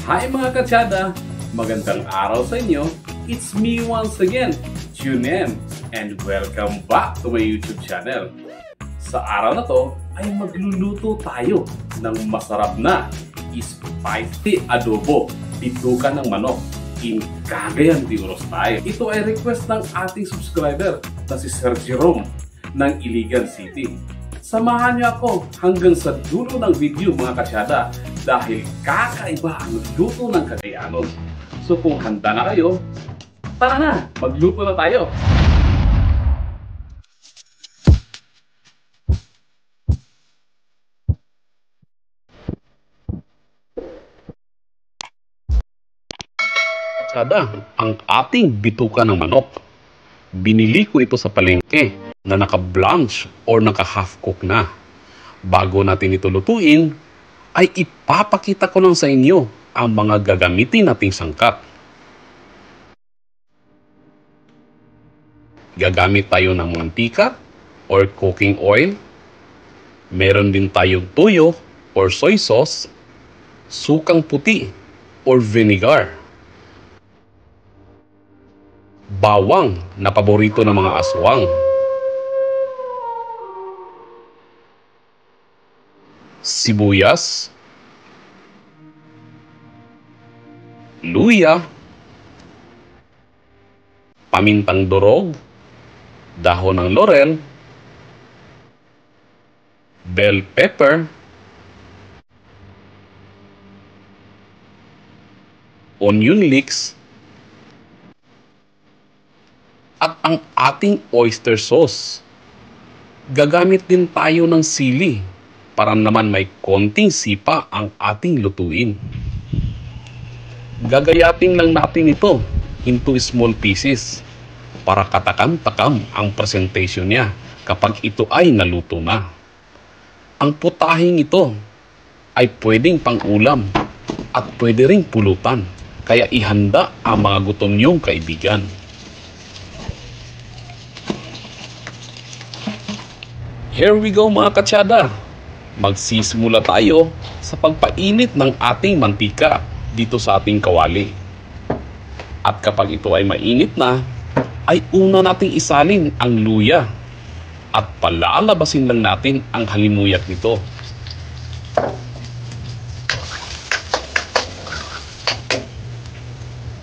Hi mga katsada! Magandang araw sa inyo. It's me once again, Chunem, and welcome back to my YouTube channel. Sa araw na to ay magluluto tayo ng masarap na spicy adobo, bituka ng manok in Cagayan de Oro style. Ito ay request ng ating subscriber na si Sir Jerome ng Iligan City. Samahan niyo ako hanggang sa dulo ng video mga kasyada dahil kakaiba ang luto ng Cagayanon. So kung handa na kayo, tara na! Magluto na tayo! Kasyada, ang ating bituka ng manok. Binili ko ito sa palengke na naka-blanch or naka-half cook na. Bago natin ito lutuin, ay ipapakita ko lang sa inyo ang mga gagamitin nating sangkap. Gagamit tayo ng mantika or cooking oil. Meron din tayong tuyo or soy sauce, sukang puti or vinegar, bawang na paborito ng mga aswang, sibuyas, luya, pamintang durog, dahon ng laurel, bell pepper, onion leeks, at ang ating oyster sauce. Gagamit din tayo ng sili para naman may konting sipa ang ating lutuin. Gagayatin lang natin ito into small pieces para katakam-takam ang presentation niya kapag ito ay naluto na. Ang putahing ito ay pwedeng pang-ulam at pwede ring pulutan, kaya ihanda ang mga gutom niyong kaibigan. Here we go mga katsada! Magsisimula tayo sa pagpainit ng ating mantika dito sa ating kawali. At kapag ito ay mainit na, ay una nating isalin ang luya at palalabasin lang natin ang halimuyat nito.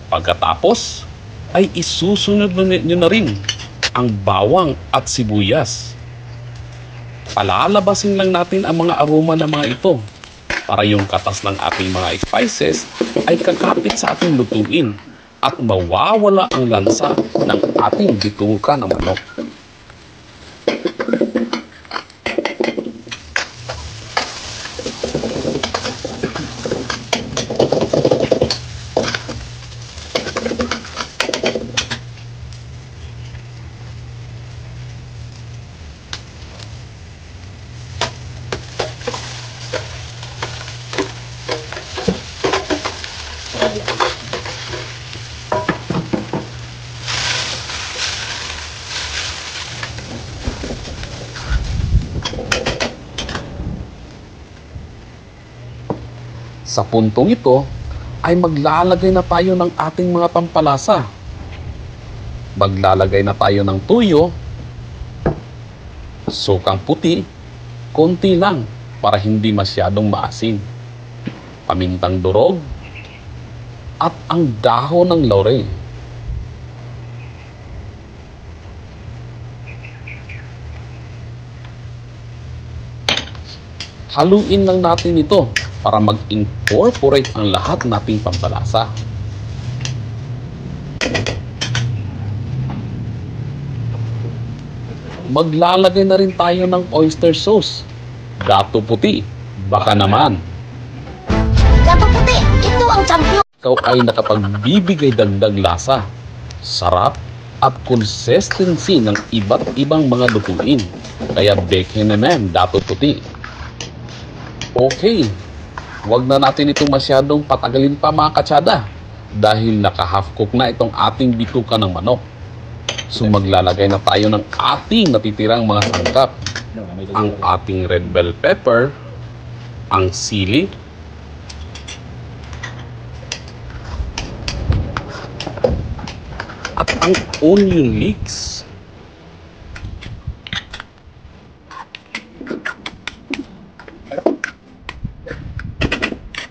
Pagkatapos ay isusunod nyo na rin ang bawang at sibuyas. Palalabasin lang natin ang mga aroma ng mga ito para yung katas ng ating mga spices ay kakapit sa ating lutuin at mawawala ang lansa ng ating bituka ng manok. Sa puntong ito ay maglalagay na tayo ng ating mga pampalasa. Maglalagay na tayo ng tuyo, sukang puti, konti lang para hindi masyadong maasim, pamintang durog, at ang dahon ng laurel. Haluin lang natin ito para mag-incorporate ang lahat nating pampalasa. Maglalagay na rin tayo ng oyster sauce. Gato puti, baka naman. Gato puti, ito ang champion. Ikaw ay nakapagbibigay dagdag lasa, sarap, at consistency ng iba't ibang mga lutuin. Kaya beke naman, gato puti. Okay. Huwag na natin itong masyadong patagalin pa mga katsada dahil naka-half cook na itong ating bituka ng manok. So maglalagay na tayo ng ating natitirang mga sangkap. Ang ating red bell pepper, ang sili, ang onion mix.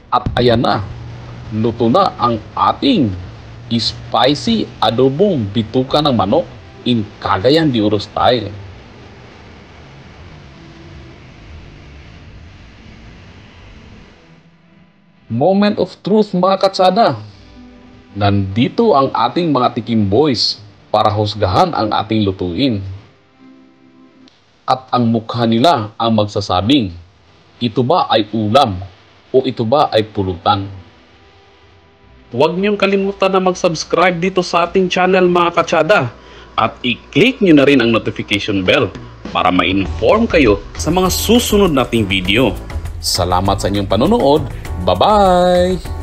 At ayan na, luto na ang ating spicy adobong bituka ng manok in Cagayan de Oro style. Moment of truth mga katsada. Nandito ang ating mga tikim boys para husgahan ang ating lutuin. At ang mukha nila ang magsasabing, ito ba ay ulam o ito ba ay pulutan? Huwag niyong kalimutan na mag-subscribe dito sa ating channel mga katsada at i-click niyo na rin ang notification bell para ma-inform kayo sa mga susunod nating video. Salamat sa inyong panonood. Bye-bye!